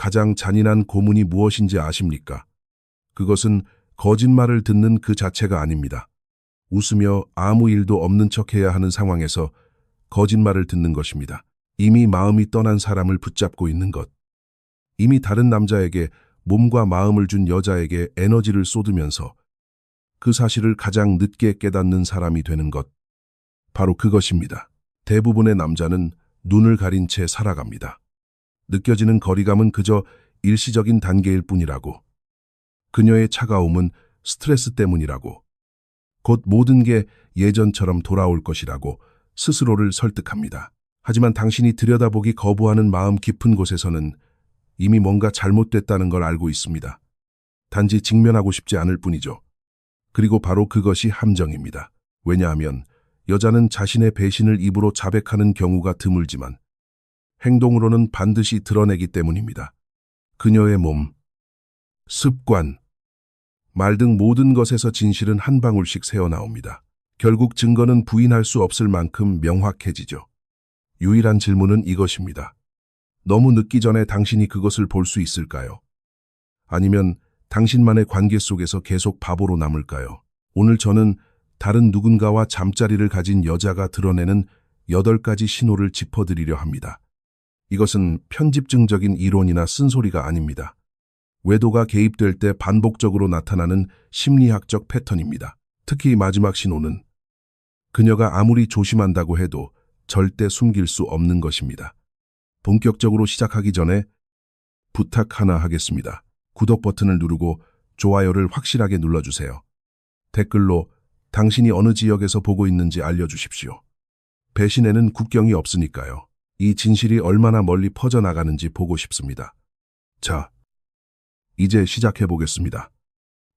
가장 잔인한 고문이 무엇인지 아십니까? 그것은 거짓말을 듣는 그 자체가 아닙니다. 웃으며 아무 일도 없는 척해야 하는 상황에서 거짓말을 듣는 것입니다. 이미 마음이 떠난 사람을 붙잡고 있는 것. 이미 다른 남자에게 몸과 마음을 준 여자에게 에너지를 쏟으면서 그 사실을 가장 늦게 깨닫는 사람이 되는 것. 바로 그것입니다. 대부분의 남자는 눈을 가린 채 살아갑니다. 느껴지는 거리감은 그저 일시적인 단계일 뿐이라고. 그녀의 차가움은 스트레스 때문이라고. 곧 모든 게 예전처럼 돌아올 것이라고 스스로를 설득합니다. 하지만 당신이 들여다보기 거부하는 마음 깊은 곳에서는 이미 뭔가 잘못됐다는 걸 알고 있습니다. 단지 직면하고 싶지 않을 뿐이죠. 그리고 바로 그것이 함정입니다. 왜냐하면 여자는 자신의 배신을 입으로 자백하는 경우가 드물지만 행동으로는 반드시 드러내기 때문입니다. 그녀의 몸, 습관, 말 등 모든 것에서 진실은 한 방울씩 새어나옵니다. 결국 증거는 부인할 수 없을 만큼 명확해지죠. 유일한 질문은 이것입니다. 너무 늦기 전에 당신이 그것을 볼 수 있을까요? 아니면 당신만의 관계 속에서 계속 바보로 남을까요? 오늘 저는 다른 누군가와 잠자리를 가진 여자가 드러내는 8가지 신호를 짚어드리려 합니다. 이것은 편집증적인 이론이나 쓴소리가 아닙니다. 외도가 개입될 때 반복적으로 나타나는 심리학적 패턴입니다. 특히 마지막 신호는 그녀가 아무리 조심한다고 해도 절대 숨길 수 없는 것입니다. 본격적으로 시작하기 전에 부탁 하나 하겠습니다. 구독 버튼을 누르고 좋아요를 확실하게 눌러주세요. 댓글로 당신이 어느 지역에서 보고 있는지 알려주십시오. 배신에는 국경이 없으니까요. 이 진실이 얼마나 멀리 퍼져나가는지 보고 싶습니다. 자, 이제 시작해보겠습니다.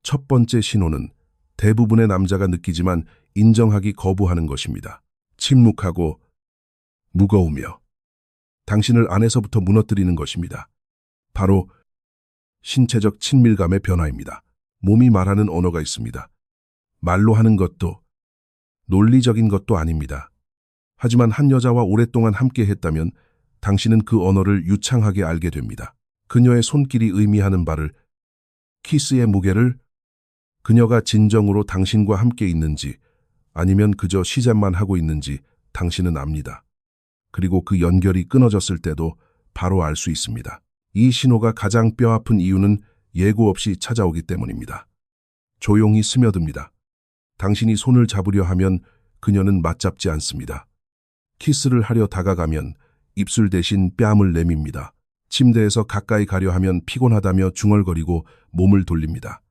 첫 번째 신호는 대부분의 남자가 느끼지만 인정하기 거부하는 것입니다. 침묵하고 무거우며 당신을 안에서부터 무너뜨리는 것입니다. 바로 신체적 친밀감의 변화입니다. 몸이 말하는 언어가 있습니다. 말로 하는 것도 논리적인 것도 아닙니다. 하지만 한 여자와 오랫동안 함께 했다면 당신은 그 언어를 유창하게 알게 됩니다. 그녀의 손길이 의미하는 바를, 키스의 무게를, 그녀가 진정으로 당신과 함께 있는지 아니면 그저 시작만 하고 있는지 당신은 압니다. 그리고 그 연결이 끊어졌을 때도 바로 알 수 있습니다. 이 신호가 가장 뼈아픈 이유는 예고 없이 찾아오기 때문입니다. 조용히 스며듭니다. 당신이 손을 잡으려 하면 그녀는 맞잡지 않습니다. 키스를 하려 다가가면 입술 대신 뺨을 내밉니다. 침대에서 가까이 가려 하면 피곤하다며 중얼거리고 몸을 돌립니다.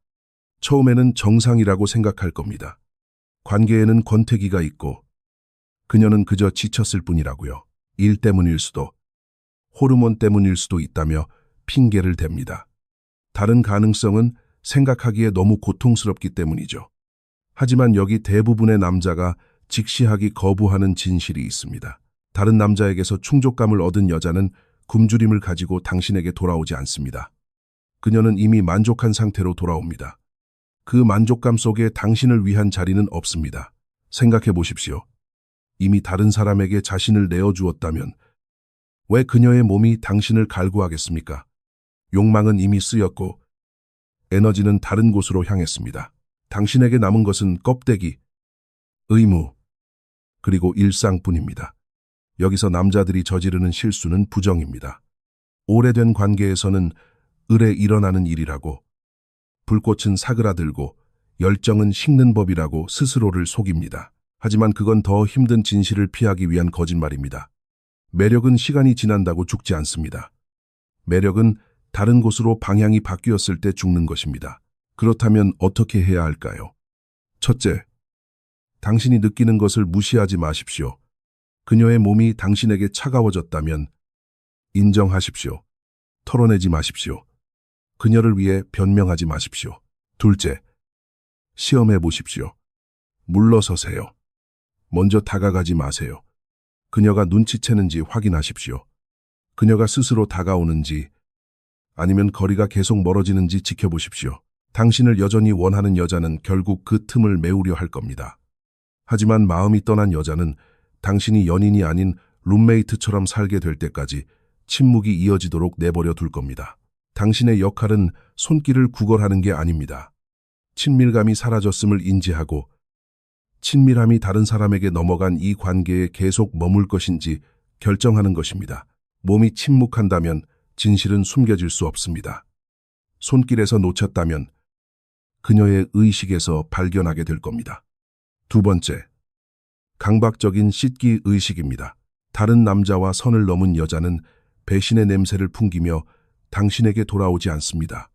처음에는 정상이라고 생각할 겁니다. 관계에는 권태기가 있고 그녀는 그저 지쳤을 뿐이라고요. 일 때문일 수도, 호르몬 때문일 수도 있다며 핑계를 댑니다. 다른 가능성은 생각하기에 너무 고통스럽기 때문이죠. 하지만 여기 대부분의 남자가 직시하기 거부하는 진실이 있습니다. 다른 남자에게서 충족감을 얻은 여자는 굶주림을 가지고 당신에게 돌아오지 않습니다. 그녀는 이미 만족한 상태로 돌아옵니다. 그 만족감 속에 당신을 위한 자리는 없습니다. 생각해 보십시오. 이미 다른 사람에게 자신을 내어주었다면 왜 그녀의 몸이 당신을 갈구하겠습니까? 욕망은 이미 쓰였고 에너지는 다른 곳으로 향했습니다. 당신에게 남은 것은 껍데기, 의무, 그리고 일상뿐입니다. 여기서 남자들이 저지르는 실수는 부정입니다. 오래된 관계에서는 을에 일어나는 일이라고, 불꽃은 사그라들고 열정은 식는 법이라고 스스로를 속입니다. 하지만 그건 더 힘든 진실을 피하기 위한 거짓말입니다. 매력은 시간이 지난다고 죽지 않습니다. 매력은 다른 곳으로 방향이 바뀌었을 때 죽는 것입니다. 그렇다면 어떻게 해야 할까요? 첫째, 당신이 느끼는 것을 무시하지 마십시오. 그녀의 몸이 당신에게 차가워졌다면 인정하십시오. 털어내지 마십시오. 그녀를 위해 변명하지 마십시오. 둘째, 시험해 보십시오. 물러서세요. 먼저 다가가지 마세요. 그녀가 눈치채는지 확인하십시오. 그녀가 스스로 다가오는지 아니면 거리가 계속 멀어지는지 지켜보십시오. 당신을 여전히 원하는 여자는 결국 그 틈을 메우려 할 겁니다. 하지만 마음이 떠난 여자는 당신이 연인이 아닌 룸메이트처럼 살게 될 때까지 침묵이 이어지도록 내버려 둘 겁니다. 당신의 역할은 손길을 구걸하는 게 아닙니다. 친밀감이 사라졌음을 인지하고 친밀함이 다른 사람에게 넘어간 이 관계에 계속 머물 것인지 결정하는 것입니다. 몸이 침묵한다면 진실은 숨겨질 수 없습니다. 손길에서 놓쳤다면 그녀의 의식에서 발견하게 될 겁니다. 두 번째, 강박적인 씻기 의식입니다. 다른 남자와 선을 넘은 여자는 배신의 냄새를 풍기며 당신에게 돌아오지 않습니다.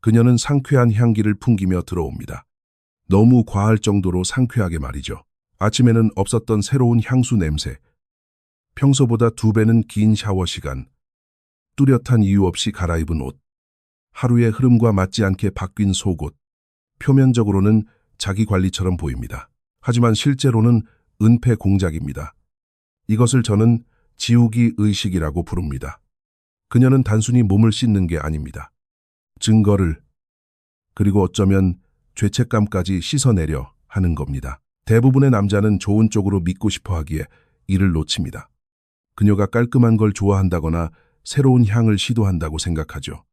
그녀는 상쾌한 향기를 풍기며 들어옵니다. 너무 과할 정도로 상쾌하게 말이죠. 아침에는 없었던 새로운 향수 냄새, 평소보다 2배는 긴 샤워 시간, 뚜렷한 이유 없이 갈아입은 옷, 하루의 흐름과 맞지 않게 바뀐 속옷, 표면적으로는 자기 관리처럼 보입니다. 하지만 실제로는 은폐 공작입니다. 이것을 저는 지우기 의식이라고 부릅니다. 그녀는 단순히 몸을 씻는 게 아닙니다. 증거를, 그리고 어쩌면 죄책감까지 씻어내려 하는 겁니다. 대부분의 남자는 좋은 쪽으로 믿고 싶어 하기에 이를 놓칩니다. 그녀가 깔끔한 걸 좋아한다거나 새로운 향을 시도한다고 생각하죠.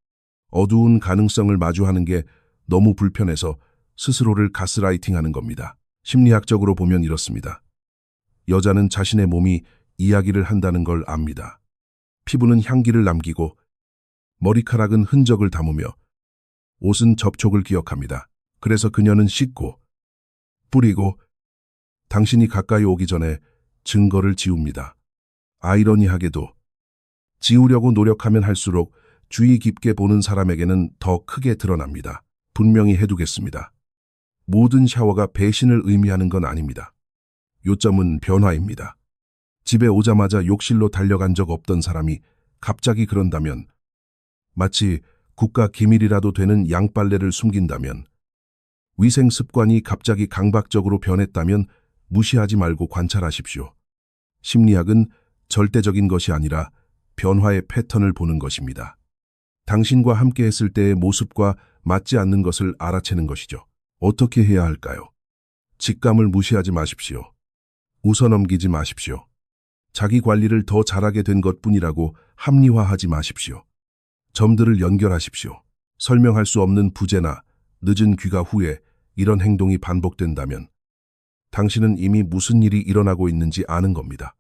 어두운 가능성을 마주하는 게 너무 불편해서 스스로를 가스라이팅하는 겁니다. 심리학적으로 보면 이렇습니다. 여자는 자신의 몸이 이야기를 한다는 걸 압니다. 피부는 향기를 남기고 머리카락은 흔적을 담으며 옷은 접촉을 기억합니다. 그래서 그녀는 씻고 뿌리고 당신이 가까이 오기 전에 증거를 지웁니다. 아이러니하게도 지우려고 노력하면 할수록 주의 깊게 보는 사람에게는 더 크게 드러납니다. 분명히 해두겠습니다. 모든 샤워가 배신을 의미하는 건 아닙니다. 요점은 변화입니다. 집에 오자마자 욕실로 달려간 적 없던 사람이 갑자기 그런다면, 마치 국가 기밀이라도 되는 양빨래를 숨긴다면, 위생 습관이 갑자기 강박적으로 변했다면 무시하지 말고 관찰하십시오. 심리학은 절대적인 것이 아니라 변화의 패턴을 보는 것입니다. 당신과 함께 했을 때의 모습과 맞지 않는 것을 알아채는 것이죠. 어떻게 해야 할까요? 직감을 무시하지 마십시오. 웃어넘기지 마십시오. 자기 관리를 더 잘하게 된 것뿐이라고 합리화하지 마십시오. 점들을 연결하십시오. 설명할 수 없는 부재나 늦은 귀가 후에 이런 행동이 반복된다면 당신은 이미 무슨 일이 일어나고 있는지 아는 겁니다.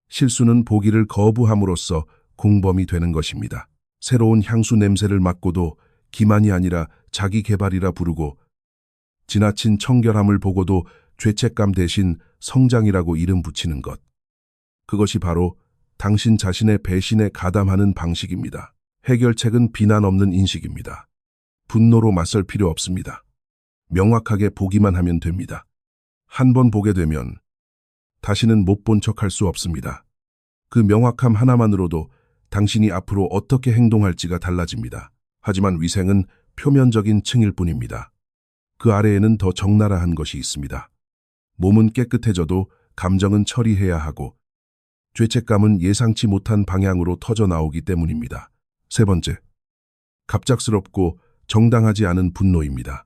실수는 보기를 거부함으로써 공범이 되는 것입니다. 새로운 향수 냄새를 맡고도 기만이 아니라 자기 개발이라 부르고, 지나친 청결함을 보고도 죄책감 대신 성장이라고 이름 붙이는 것. 그것이 바로 당신 자신의 배신에 가담하는 방식입니다. 해결책은 비난 없는 인식입니다. 분노로 맞설 필요 없습니다. 명확하게 보기만 하면 됩니다. 한 번 보게 되면 다시는 못 본 척할 수 없습니다. 그 명확함 하나만으로도 당신이 앞으로 어떻게 행동할지가 달라집니다. 하지만 위생은 표면적인 층일 뿐입니다. 그 아래에는 더 적나라한 것이 있습니다. 몸은 깨끗해져도 감정은 처리해야 하고, 죄책감은 예상치 못한 방향으로 터져 나오기 때문입니다. 세 번째, 갑작스럽고 정당하지 않은 분노입니다.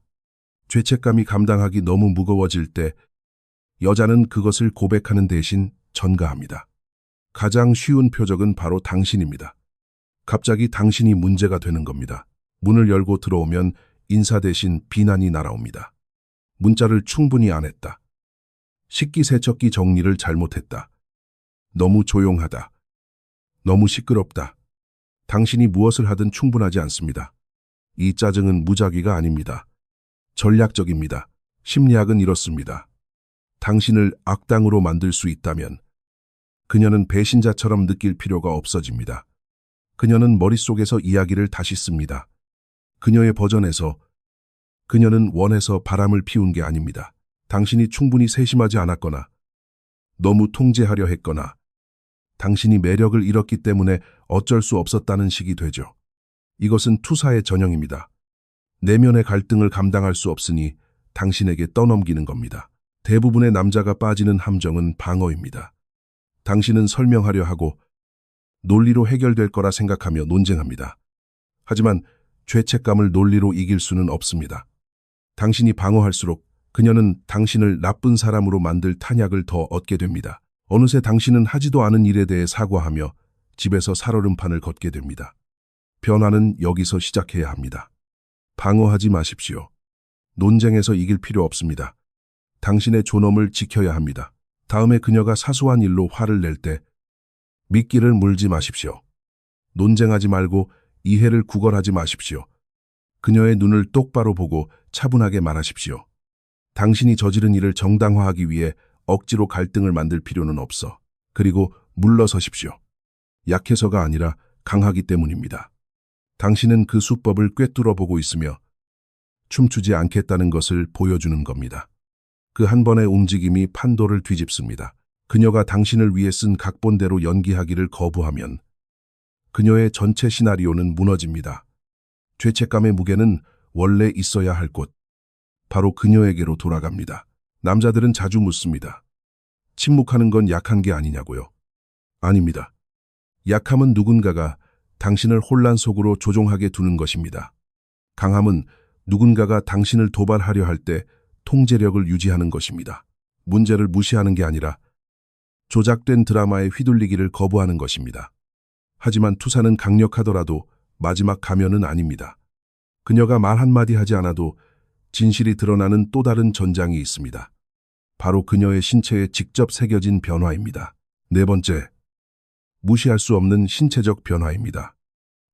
죄책감이 감당하기 너무 무거워질 때 여자는 그것을 고백하는 대신 전가합니다. 가장 쉬운 표적은 바로 당신입니다. 갑자기 당신이 문제가 되는 겁니다. 문을 열고 들어오면 인사 대신 비난이 날아옵니다. 문자를 충분히 안 했다. 식기세척기 정리를 잘못했다. 너무 조용하다. 너무 시끄럽다. 당신이 무엇을 하든 충분하지 않습니다. 이 짜증은 무작위가 아닙니다. 전략적입니다. 심리학은 이렇습니다. 당신을 악당으로 만들 수 있다면 그녀는 배신자처럼 느낄 필요가 없어집니다. 그녀는 머릿속에서 이야기를 다시 씁니다. 그녀의 버전에서 그녀는 원해서 바람을 피운 게 아닙니다. 당신이 충분히 세심하지 않았거나 너무 통제하려 했거나 당신이 매력을 잃었기 때문에 어쩔 수 없었다는 식이 되죠. 이것은 투사의 전형입니다. 내면의 갈등을 감당할 수 없으니 당신에게 떠넘기는 겁니다. 대부분의 남자가 빠지는 함정은 방어입니다. 당신은 설명하려 하고 논리로 해결될 거라 생각하며 논쟁합니다. 하지만 죄책감을 논리로 이길 수는 없습니다. 당신이 방어할수록 그녀는 당신을 나쁜 사람으로 만들 탄약을 더 얻게 됩니다. 어느새 당신은 하지도 않은 일에 대해 사과하며 집에서 살얼음판을 걷게 됩니다. 변화는 여기서 시작해야 합니다. 방어하지 마십시오. 논쟁에서 이길 필요 없습니다. 당신의 존엄을 지켜야 합니다. 다음에 그녀가 사소한 일로 화를 낼 때 미끼를 물지 마십시오. 논쟁하지 말고 이해를 구걸하지 마십시오. 그녀의 눈을 똑바로 보고 차분하게 말하십시오. 당신이 저지른 일을 정당화하기 위해 억지로 갈등을 만들 필요는 없어. 그리고 물러서십시오. 약해서가 아니라 강하기 때문입니다. 당신은 그 수법을 꿰뚫어 보고 있으며 춤추지 않겠다는 것을 보여주는 겁니다. 그 한 번의 움직임이 판도를 뒤집습니다. 그녀가 당신을 위해 쓴 각본대로 연기하기를 거부하면 그녀의 전체 시나리오는 무너집니다. 죄책감의 무게는 원래 있어야 할 곳, 바로 그녀에게로 돌아갑니다. 남자들은 자주 묻습니다. 침묵하는 건 약한 게 아니냐고요? 아닙니다. 약함은 누군가가 당신을 혼란 속으로 조종하게 두는 것입니다. 강함은 누군가가 당신을 도발하려 할 때 통제력을 유지하는 것입니다. 문제를 무시하는 게 아니라 조작된 드라마에 휘둘리기를 거부하는 것입니다. 하지만 투사는 강력하더라도 마지막 가면은 아닙니다. 그녀가 말 한마디 하지 않아도 진실이 드러나는 또 다른 전장이 있습니다. 바로 그녀의 신체에 직접 새겨진 변화입니다. 네 번째, 무시할 수 없는 신체적 변화입니다.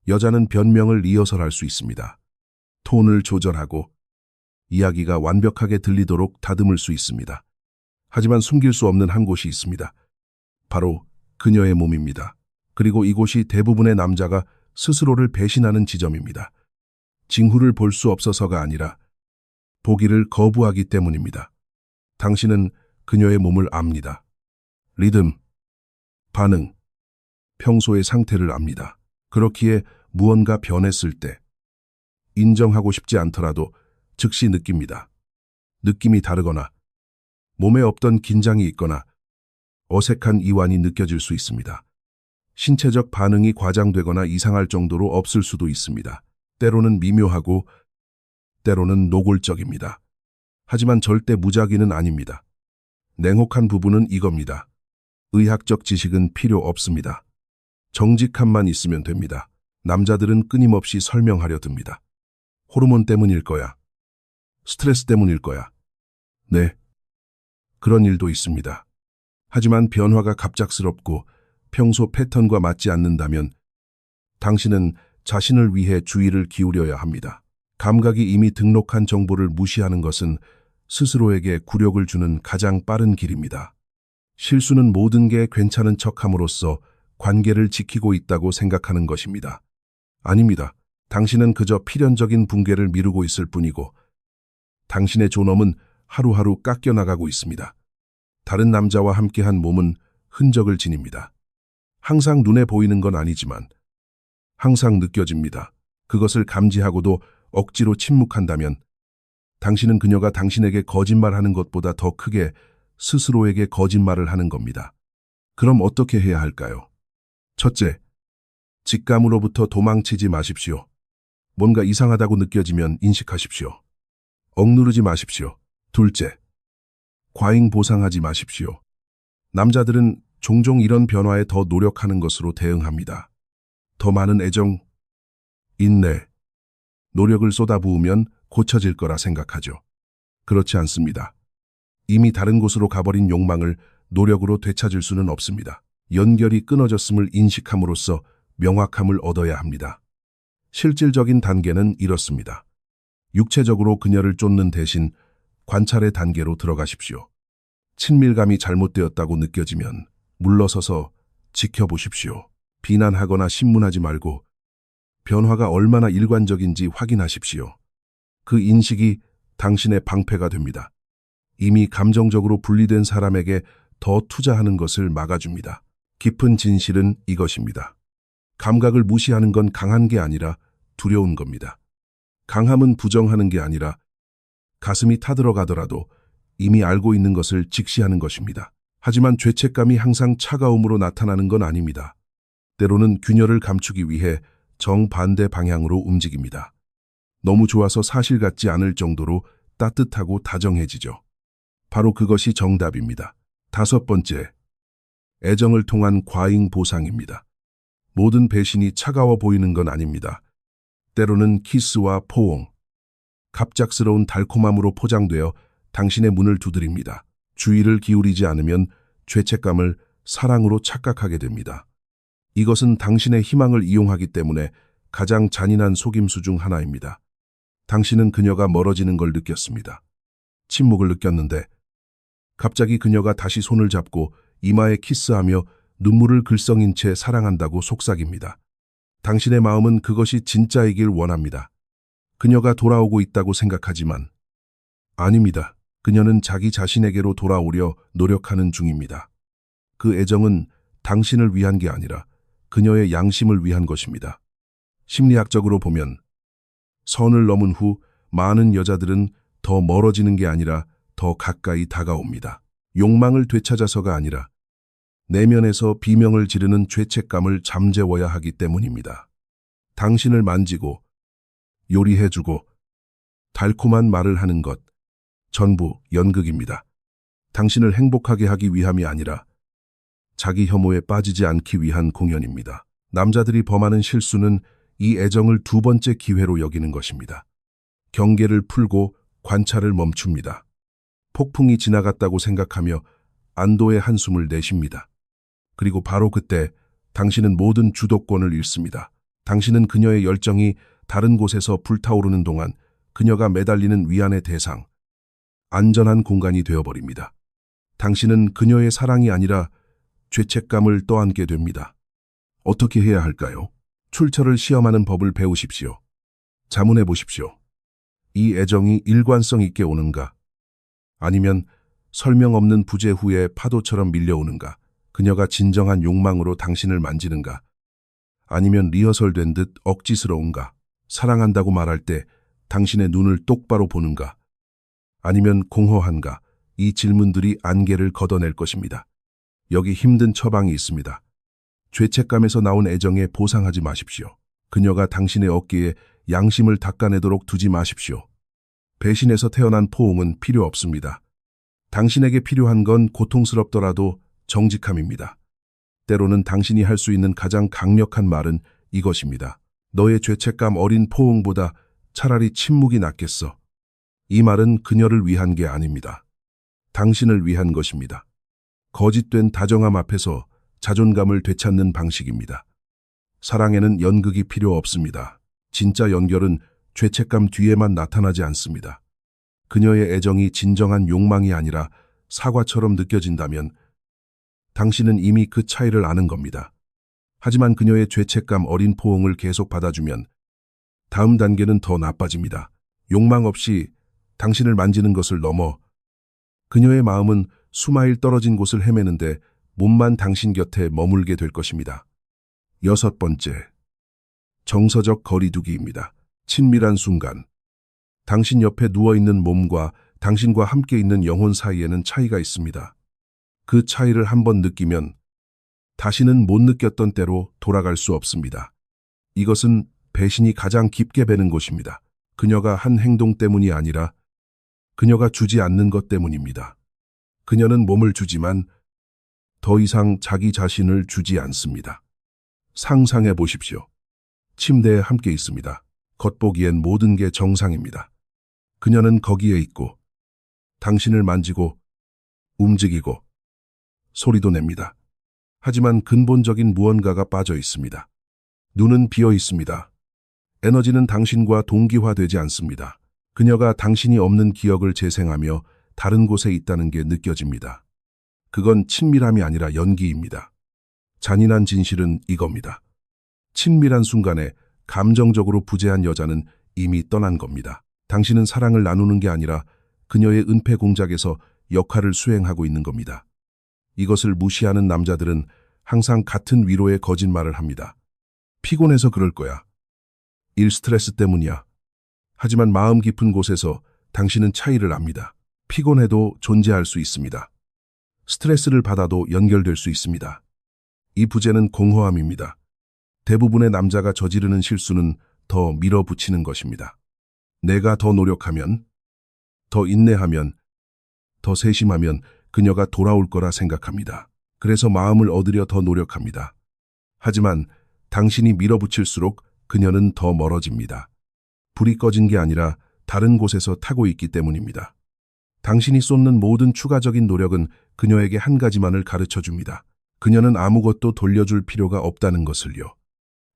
여자는 변명을 리허설할 수 있습니다. 톤을 조절하고 이야기가 완벽하게 들리도록 다듬을 수 있습니다. 하지만 숨길 수 없는 한 곳이 있습니다. 바로 그녀의 몸입니다. 그리고 이곳이 대부분의 남자가 스스로를 배신하는 지점입니다. 징후를 볼 수 없어서가 아니라 보기를 거부하기 때문입니다. 당신은 그녀의 몸을 압니다. 리듬, 반응, 평소의 상태를 압니다. 그렇기에 무언가 변했을 때 인정하고 싶지 않더라도 즉시 느낍니다. 느낌이 다르거나 몸에 없던 긴장이 있거나 어색한 이완이 느껴질 수 있습니다. 신체적 반응이 과장되거나 이상할 정도로 없을 수도 있습니다. 때로는 미묘하고 때로는 노골적입니다. 하지만 절대 무작위는 아닙니다. 냉혹한 부분은 이겁니다. 의학적 지식은 필요 없습니다. 정직함만 있으면 됩니다. 남자들은 끊임없이 설명하려 듭니다. 호르몬 때문일 거야. 스트레스 때문일 거야. 네, 그런 일도 있습니다. 하지만 변화가 갑작스럽고 평소 패턴과 맞지 않는다면 당신은 자신을 위해 주의를 기울여야 합니다. 감각이 이미 등록한 정보를 무시하는 것은 스스로에게 굴욕을 주는 가장 빠른 길입니다. 실수는 모든 게 괜찮은 척함으로써 관계를 지키고 있다고 생각하는 것입니다. 아닙니다. 당신은 그저 필연적인 붕괴를 미루고 있을 뿐이고 당신의 존엄은 하루하루 깎여나가고 있습니다. 다른 남자와 함께한 몸은 흔적을 지닙니다. 항상 눈에 보이는 건 아니지만 항상 느껴집니다. 그것을 감지하고도 억지로 침묵한다면 당신은 그녀가 당신에게 거짓말하는 것보다 더 크게 스스로에게 거짓말을 하는 겁니다. 그럼 어떻게 해야 할까요? 첫째, 직감으로부터 도망치지 마십시오. 뭔가 이상하다고 느껴지면 인식하십시오. 억누르지 마십시오. 둘째, 과잉 보상하지 마십시오. 남자들은 종종 이런 변화에 더 노력하는 것으로 대응합니다. 더 많은 애정, 인내, 노력을 쏟아부으면 고쳐질 거라 생각하죠. 그렇지 않습니다. 이미 다른 곳으로 가버린 욕망을 노력으로 되찾을 수는 없습니다. 연결이 끊어졌음을 인식함으로써 명확함을 얻어야 합니다. 실질적인 단계는 이렇습니다. 육체적으로 그녀를 쫓는 대신 관찰의 단계로 들어가십시오. 친밀감이 잘못되었다고 느껴지면 물러서서 지켜보십시오. 비난하거나 신문하지 말고 변화가 얼마나 일관적인지 확인하십시오. 그 인식이 당신의 방패가 됩니다. 이미 감정적으로 분리된 사람에게 더 투자하는 것을 막아줍니다. 깊은 진실은 이것입니다. 감각을 무시하는 건 강한 게 아니라 두려운 겁니다. 강함은 부정하는 게 아니라 가슴이 타들어가더라도 이미 알고 있는 것을 직시하는 것입니다. 하지만 죄책감이 항상 차가움으로 나타나는 건 아닙니다. 때로는 균열을 감추기 위해 정반대 방향으로 움직입니다. 너무 좋아서 사실 같지 않을 정도로 따뜻하고 다정해지죠. 바로 그것이 정답입니다. 다섯 번째, 애정을 통한 과잉 보상입니다. 모든 배신이 차가워 보이는 건 아닙니다. 때로는 키스와 포옹, 갑작스러운 달콤함으로 포장되어 당신의 문을 두드립니다. 주의를 기울이지 않으면 죄책감을 사랑으로 착각하게 됩니다. 이것은 당신의 희망을 이용하기 때문에 가장 잔인한 속임수 중 하나입니다. 당신은 그녀가 멀어지는 걸 느꼈습니다. 침묵을 느꼈는데 갑자기 그녀가 다시 손을 잡고 이마에 키스하며 눈물을 글썽인 채 사랑한다고 속삭입니다. 당신의 마음은 그것이 진짜이길 원합니다. 그녀가 돌아오고 있다고 생각하지만 아닙니다. 그녀는 자기 자신에게로 돌아오려 노력하는 중입니다. 그 애정은 당신을 위한 게 아니라 그녀의 양심을 위한 것입니다. 심리학적으로 보면 선을 넘은 후 많은 여자들은 더 멀어지는 게 아니라 더 가까이 다가옵니다. 욕망을 되찾아서가 아니라 내면에서 비명을 지르는 죄책감을 잠재워야 하기 때문입니다. 당신을 만지고 요리해주고 달콤한 말을 하는 것, 전부 연극입니다. 당신을 행복하게 하기 위함이 아니라 자기 혐오에 빠지지 않기 위한 공연입니다. 남자들이 범하는 실수는 이 애정을 두 번째 기회로 여기는 것입니다. 경계를 풀고 관찰을 멈춥니다. 폭풍이 지나갔다고 생각하며 안도의 한숨을 내쉽니다. 그리고 바로 그때 당신은 모든 주도권을 잃습니다. 당신은 그녀의 열정이 다른 곳에서 불타오르는 동안 그녀가 매달리는 위안의 대상, 안전한 공간이 되어버립니다. 당신은 그녀의 사랑이 아니라 죄책감을 떠안게 됩니다. 어떻게 해야 할까요? 출처를 시험하는 법을 배우십시오. 자문해 보십시오. 이 애정이 일관성 있게 오는가? 아니면 설명 없는 부재 후에 파도처럼 밀려오는가? 그녀가 진정한 욕망으로 당신을 만지는가? 아니면 리허설된 듯 억지스러운가? 사랑한다고 말할 때 당신의 눈을 똑바로 보는가? 아니면 공허한가? 이 질문들이 안개를 걷어낼 것입니다. 여기 힘든 처방이 있습니다. 죄책감에서 나온 애정에 보상하지 마십시오. 그녀가 당신의 어깨에 양심을 닦아내도록 두지 마십시오. 배신에서 태어난 포옹은 필요 없습니다. 당신에게 필요한 건 고통스럽더라도 정직함입니다. 때로는 당신이 할 수 있는 가장 강력한 말은 이것입니다. 너의 죄책감 어린 포옹보다 차라리 침묵이 낫겠어. 이 말은 그녀를 위한 게 아닙니다. 당신을 위한 것입니다. 거짓된 다정함 앞에서 자존감을 되찾는 방식입니다. 사랑에는 연극이 필요 없습니다. 진짜 연결은 죄책감 뒤에만 나타나지 않습니다. 그녀의 애정이 진정한 욕망이 아니라 사과처럼 느껴진다면 당신은 이미 그 차이를 아는 겁니다. 하지만 그녀의 죄책감 어린 포옹을 계속 받아주면 다음 단계는 더 나빠집니다. 욕망 없이 당신을 만지는 것을 넘어 그녀의 마음은 수마일 떨어진 곳을 헤매는데 몸만 당신 곁에 머물게 될 것입니다. 6번째, 정서적 거리두기입니다. 친밀한 순간. 당신 옆에 누워있는 몸과 당신과 함께 있는 영혼 사이에는 차이가 있습니다. 그 차이를 한번 느끼면 다시는 못 느꼈던 때로 돌아갈 수 없습니다. 이것은 배신이 가장 깊게 배는 곳입니다. 그녀가 한 행동 때문이 아니라 그녀가 주지 않는 것 때문입니다. 그녀는 몸을 주지만 더 이상 자기 자신을 주지 않습니다. 상상해 보십시오. 침대에 함께 있습니다. 겉보기엔 모든 게 정상입니다. 그녀는 거기에 있고 당신을 만지고 움직이고 소리도 냅니다. 하지만 근본적인 무언가가 빠져 있습니다. 눈은 비어 있습니다. 에너지는 당신과 동기화되지 않습니다. 그녀가 당신이 없는 기억을 재생하며 다른 곳에 있다는 게 느껴집니다. 그건 친밀함이 아니라 연기입니다. 잔인한 진실은 이겁니다. 친밀한 순간에 감정적으로 부재한 여자는 이미 떠난 겁니다. 당신은 사랑을 나누는 게 아니라 그녀의 은폐 공작에서 역할을 수행하고 있는 겁니다. 이것을 무시하는 남자들은 항상 같은 위로의 거짓말을 합니다. 피곤해서 그럴 거야. 일 스트레스 때문이야. 하지만 마음 깊은 곳에서 당신은 차이를 압니다. 피곤해도 존재할 수 있습니다. 스트레스를 받아도 연결될 수 있습니다. 이 부재는 공허함입니다. 대부분의 남자가 저지르는 실수는 더 밀어붙이는 것입니다. 내가 더 노력하면, 더 인내하면, 더 세심하면 그녀가 돌아올 거라 생각합니다. 그래서 마음을 얻으려 더 노력합니다. 하지만 당신이 밀어붙일수록 그녀는 더 멀어집니다. 불이 꺼진 게 아니라 다른 곳에서 타고 있기 때문입니다. 당신이 쏟는 모든 추가적인 노력은 그녀에게 한 가지만을 가르쳐 줍니다. 그녀는 아무것도 돌려줄 필요가 없다는 것을요.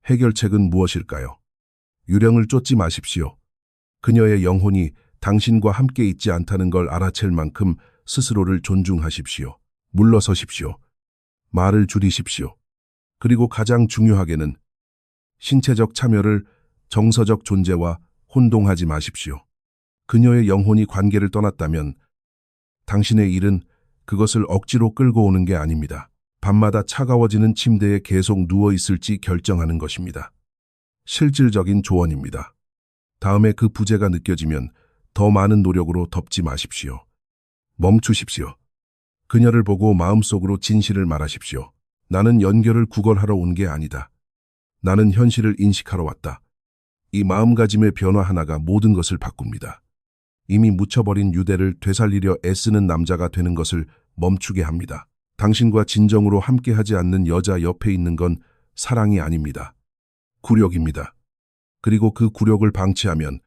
해결책은 무엇일까요? 유령을 쫓지 마십시오. 그녀의 영혼이 당신과 함께 있지 않다는 걸 알아챌 만큼 스스로를 존중하십시오. 물러서십시오. 말을 줄이십시오. 그리고 가장 중요하게는 신체적 참여를 정서적 존재와 혼동하지 마십시오. 그녀의 영혼이 관계를 떠났다면 당신의 일은 그것을 억지로 끌고 오는 게 아닙니다. 밤마다 차가워지는 침대에 계속 누워 있을지 결정하는 것입니다. 실질적인 조언입니다. 다음에 그 부재가 느껴지면 더 많은 노력으로 덮지 마십시오. 멈추십시오. 그녀를 보고 마음속으로 진실을 말하십시오. 나는 연결을 구걸하러 온 게 아니다. 나는 현실을 인식하러 왔다. 이 마음가짐의 변화 하나가 모든 것을 바꿉니다. 이미 묻혀버린 유대를 되살리려 애쓰는 남자가 되는 것을 멈추게 합니다. 당신과 진정으로 함께하지 않는 여자 옆에 있는 건 사랑이 아닙니다. 굴욕입니다. 그리고 그 굴욕을 방치하면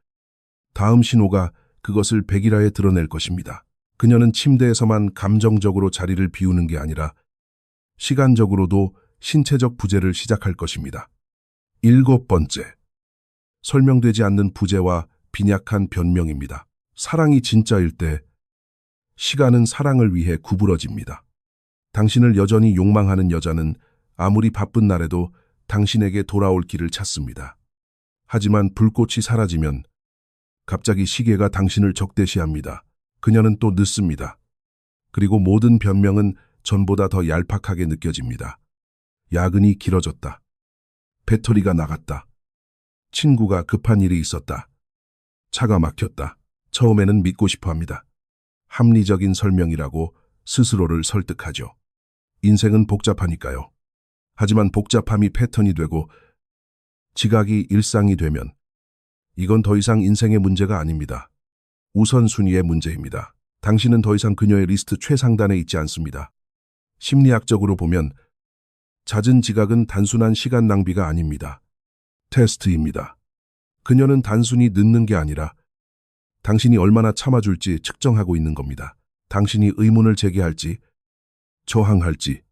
다음 신호가 그것을 백일하에 드러낼 것입니다. 그녀는 침대에서만 감정적으로 자리를 비우는 게 아니라 시간적으로도 신체적 부재를 시작할 것입니다. 7번째, 설명되지 않는 부재와 빈약한 변명입니다. 사랑이 진짜일 때 시간은 사랑을 위해 구부러집니다. 당신을 여전히 욕망하는 여자는 아무리 바쁜 날에도 당신에게 돌아올 길을 찾습니다. 하지만 불꽃이 사라지면 갑자기 시계가 당신을 적대시합니다. 그녀는 또 늦습니다. 그리고 모든 변명은 전보다 더 얄팍하게 느껴집니다. 야근이 길어졌다. 배터리가 나갔다. 친구가 급한 일이 있었다. 차가 막혔다. 처음에는 믿고 싶어 합니다. 합리적인 설명이라고 스스로를 설득하죠. 인생은 복잡하니까요. 하지만 복잡함이 패턴이 되고 지각이 일상이 되면 이건 더 이상 인생의 문제가 아닙니다. 우선순위의 문제입니다. 당신은 더 이상 그녀의 리스트 최상단에 있지 않습니다. 심리학적으로 보면 잦은 지각은 단순한 시간 낭비가 아닙니다. 테스트입니다. 그녀는 단순히 늦는 게 아니라 당신이 얼마나 참아줄지 측정하고 있는 겁니다. 당신이 의문을 제기할지, 저항할지,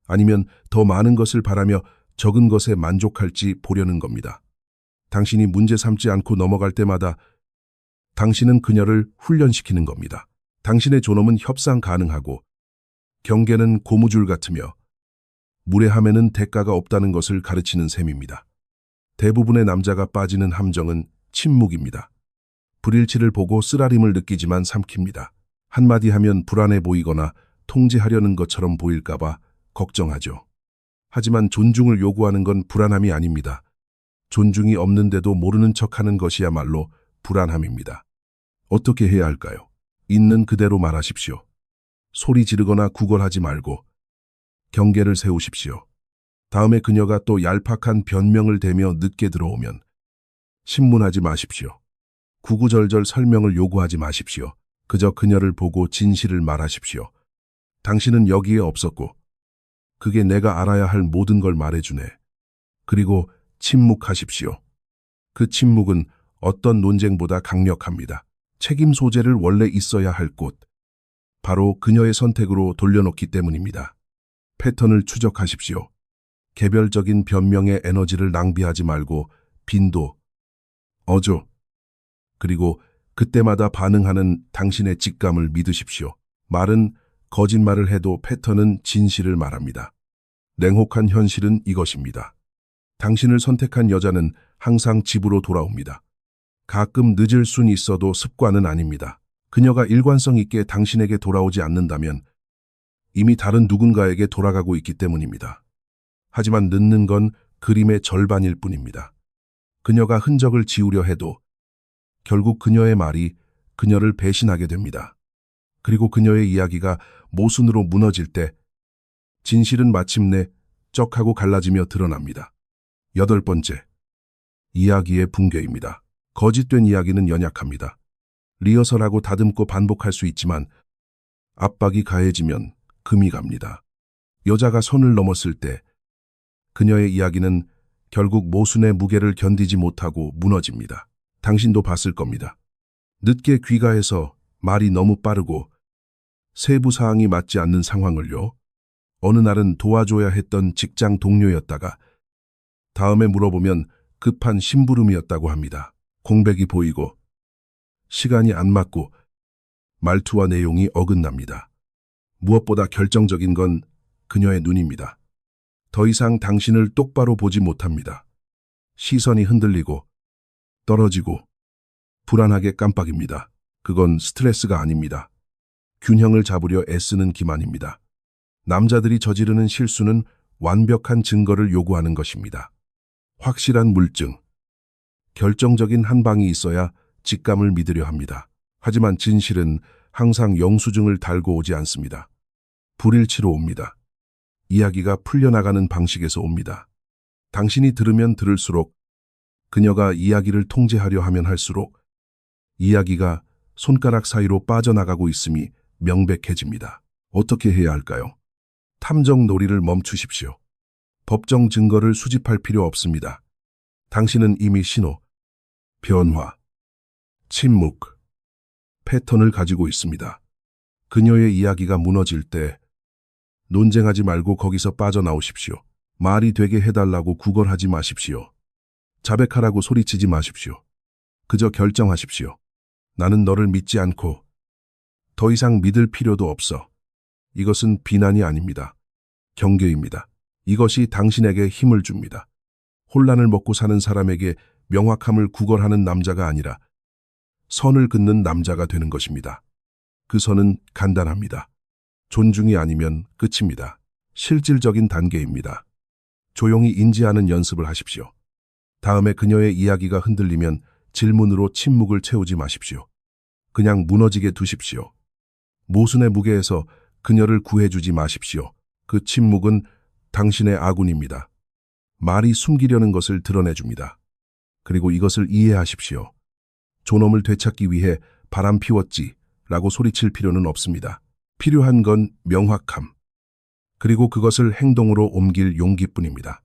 아니면 더 많은 것을 바라며 적은 것에 만족할지 보려는 겁니다. 당신이 문제 삼지 않고 넘어갈 때마다 당신은 그녀를 훈련시키는 겁니다. 당신의 존엄은 협상 가능하고 경계는 고무줄 같으며 무례함에는 대가가 없다는 것을 가르치는 셈입니다. 대부분의 남자가 빠지는 함정은 침묵입니다. 불일치를 보고 쓰라림을 느끼지만 삼킵니다. 한마디 하면 불안해 보이거나 통제하려는 것처럼 보일까봐 걱정하죠. 하지만 존중을 요구하는 건 불안함이 아닙니다. 존중이 없는데도 모르는 척하는 것이야말로 불안함입니다. 어떻게 해야 할까요? 있는 그대로 말하십시오. 소리 지르거나 구걸하지 말고 경계를 세우십시오. 다음에 그녀가 또 얄팍한 변명을 대며 늦게 들어오면 신문하지 마십시오. 구구절절 설명을 요구하지 마십시오. 그저 그녀를 보고 진실을 말하십시오. 당신은 여기에 없었고 그게 내가 알아야 할 모든 걸 말해주네. 그리고 침묵하십시오. 그 침묵은 어떤 논쟁보다 강력합니다. 책임 소재를 원래 있어야 할 곳, 바로 그녀의 선택으로 돌려놓기 때문입니다. 패턴을 추적하십시오. 개별적인 변명의 에너지를 낭비하지 말고 빈도, 어조, 그리고 그때마다 반응하는 당신의 직감을 믿으십시오. 말은 거짓말을 해도 패턴은 진실을 말합니다. 냉혹한 현실은 이것입니다. 당신을 선택한 여자는 항상 집으로 돌아옵니다. 가끔 늦을 순 있어도 습관은 아닙니다. 그녀가 일관성 있게 당신에게 돌아오지 않는다면 이미 다른 누군가에게 돌아가고 있기 때문입니다. 하지만 늦는 건 그림의 절반일 뿐입니다. 그녀가 흔적을 지우려 해도 결국 그녀의 말이 그녀를 배신하게 됩니다. 그리고 그녀의 이야기가 모순으로 무너질 때 진실은 마침내 쩍하고 갈라지며 드러납니다. 8번째, 이야기의 붕괴입니다. 거짓된 이야기는 연약합니다. 리허설하고 다듬고 반복할 수 있지만 압박이 가해지면 금이 갑니다. 여자가 선을 넘었을 때 그녀의 이야기는 결국 모순의 무게를 견디지 못하고 무너집니다. 당신도 봤을 겁니다. 늦게 귀가해서 말이 너무 빠르고 세부 사항이 맞지 않는 상황을요. 어느 날은 도와줘야 했던 직장 동료였다가 다음에 물어보면 급한 심부름이었다고 합니다. 공백이 보이고 시간이 안 맞고 말투와 내용이 어긋납니다. 무엇보다 결정적인 건 그녀의 눈입니다. 더 이상 당신을 똑바로 보지 못합니다. 시선이 흔들리고 떨어지고 불안하게 깜빡입니다. 그건 스트레스가 아닙니다. 균형을 잡으려 애쓰는 기만입니다. 남자들이 저지르는 실수는 완벽한 증거를 요구하는 것입니다. 확실한 물증, 결정적인 한 방이 있어야 직감을 믿으려 합니다. 하지만 진실은 항상 영수증을 달고 오지 않습니다. 불일치로 옵니다. 이야기가 풀려나가는 방식에서 옵니다. 당신이 들으면 들을수록, 그녀가 이야기를 통제하려 하면 할수록 이야기가 손가락 사이로 빠져나가고 있음이 명백해집니다. 어떻게 해야 할까요? 탐정 놀이를 멈추십시오. 법정 증거를 수집할 필요 없습니다. 당신은 이미 신호, 변화, 침묵, 패턴을 가지고 있습니다. 그녀의 이야기가 무너질 때 논쟁하지 말고 거기서 빠져나오십시오. 말이 되게 해달라고 구걸하지 마십시오. 자백하라고 소리치지 마십시오. 그저 결정하십시오. 나는 너를 믿지 않고 더 이상 믿을 필요도 없어. 이것은 비난이 아닙니다. 경계입니다. 이것이 당신에게 힘을 줍니다. 혼란을 먹고 사는 사람에게 명확함을 구걸하는 남자가 아니라 선을 긋는 남자가 되는 것입니다. 그 선은 간단합니다. 존중이 아니면 끝입니다. 실질적인 단계입니다. 조용히 인지하는 연습을 하십시오. 다음에 그녀의 이야기가 흔들리면 질문으로 침묵을 채우지 마십시오. 그냥 무너지게 두십시오. 모순의 무게에서 그녀를 구해주지 마십시오. 그 침묵은 당신의 아군입니다. 말이 숨기려는 것을 드러내줍니다. 그리고 이것을 이해하십시오. 존엄을 되찾기 위해 바람 피웠지 라고 소리칠 필요는 없습니다. 필요한 건 명확함. 그리고 그것을 행동으로 옮길 용기뿐입니다.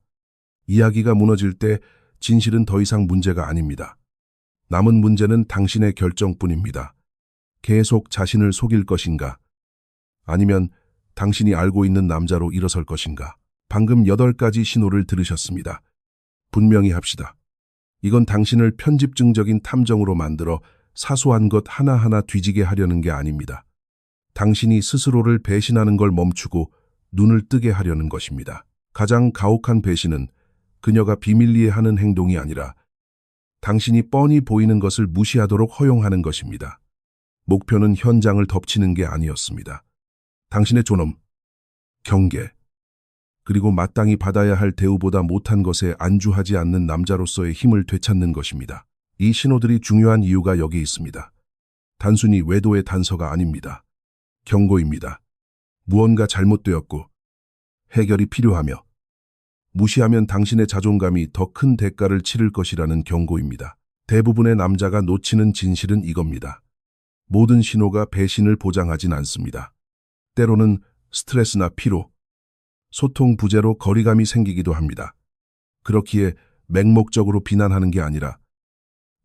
이야기가 무너질 때 진실은 더 이상 문제가 아닙니다. 남은 문제는 당신의 결정뿐입니다. 계속 자신을 속일 것인가? 아니면 당신이 알고 있는 남자로 일어설 것인가? 방금 8가지 신호를 들으셨습니다. 분명히 합시다. 이건 당신을 편집증적인 탐정으로 만들어 사소한 것 하나하나 뒤지게 하려는 게 아닙니다. 당신이 스스로를 배신하는 걸 멈추고 눈을 뜨게 하려는 것입니다. 가장 가혹한 배신은 그녀가 비밀리에 하는 행동이 아니라 당신이 뻔히 보이는 것을 무시하도록 허용하는 것입니다. 목표는 현장을 덮치는 게 아니었습니다. 당신의 존엄, 경계, 그리고 마땅히 받아야 할 대우보다 못한 것에 안주하지 않는 남자로서의 힘을 되찾는 것입니다. 이 신호들이 중요한 이유가 여기 있습니다. 단순히 외도의 단서가 아닙니다. 경고입니다. 무언가 잘못되었고 해결이 필요하며 무시하면 당신의 자존감이 더 큰 대가를 치를 것이라는 경고입니다. 대부분의 남자가 놓치는 진실은 이겁니다. 모든 신호가 배신을 보장하진 않습니다. 때로는 스트레스나 피로, 소통 부재로 거리감이 생기기도 합니다. 그렇기에 맹목적으로 비난하는 게 아니라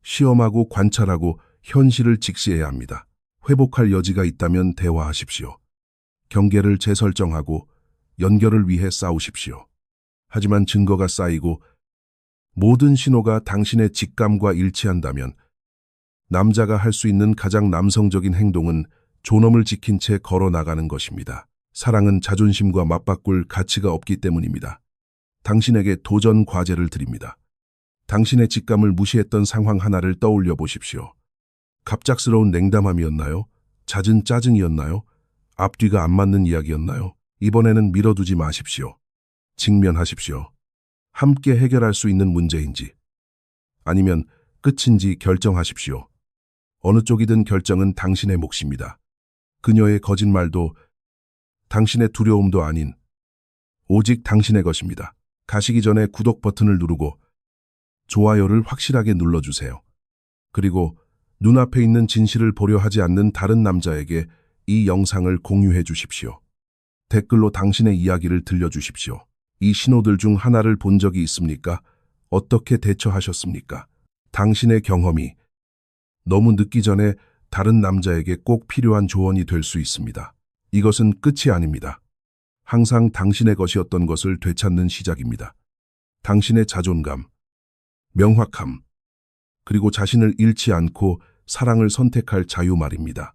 시험하고 관찰하고 현실을 직시해야 합니다. 회복할 여지가 있다면 대화하십시오. 경계를 재설정하고 연결을 위해 싸우십시오. 하지만 증거가 쌓이고 모든 신호가 당신의 직감과 일치한다면 남자가 할 수 있는 가장 남성적인 행동은 존엄을 지킨 채 걸어나가는 것입니다. 사랑은 자존심과 맞바꿀 가치가 없기 때문입니다. 당신에게 도전 과제를 드립니다. 당신의 직감을 무시했던 상황 하나를 떠올려 보십시오. 갑작스러운 냉담함이었나요? 잦은 짜증이었나요? 앞뒤가 안 맞는 이야기였나요? 이번에는 미뤄두지 마십시오. 직면하십시오. 함께 해결할 수 있는 문제인지 아니면 끝인지 결정하십시오. 어느 쪽이든 결정은 당신의 몫입니다. 그녀의 거짓말도 당신의 두려움도 아닌 오직 당신의 것입니다. 가시기 전에 구독 버튼을 누르고 좋아요를 확실하게 눌러주세요. 그리고 눈앞에 있는 진실을 보려 하지 않는 다른 남자에게 이 영상을 공유해 주십시오. 댓글로 당신의 이야기를 들려주십시오. 이 신호들 중 하나를 본 적이 있습니까? 어떻게 대처하셨습니까? 당신의 경험이 너무 늦기 전에 다른 남자에게 꼭 필요한 조언이 될 수 있습니다. 이것은 끝이 아닙니다. 항상 당신의 것이었던 것을 되찾는 시작입니다. 당신의 자존감, 명확함, 그리고 자신을 잃지 않고 사랑을 선택할 자유 말입니다.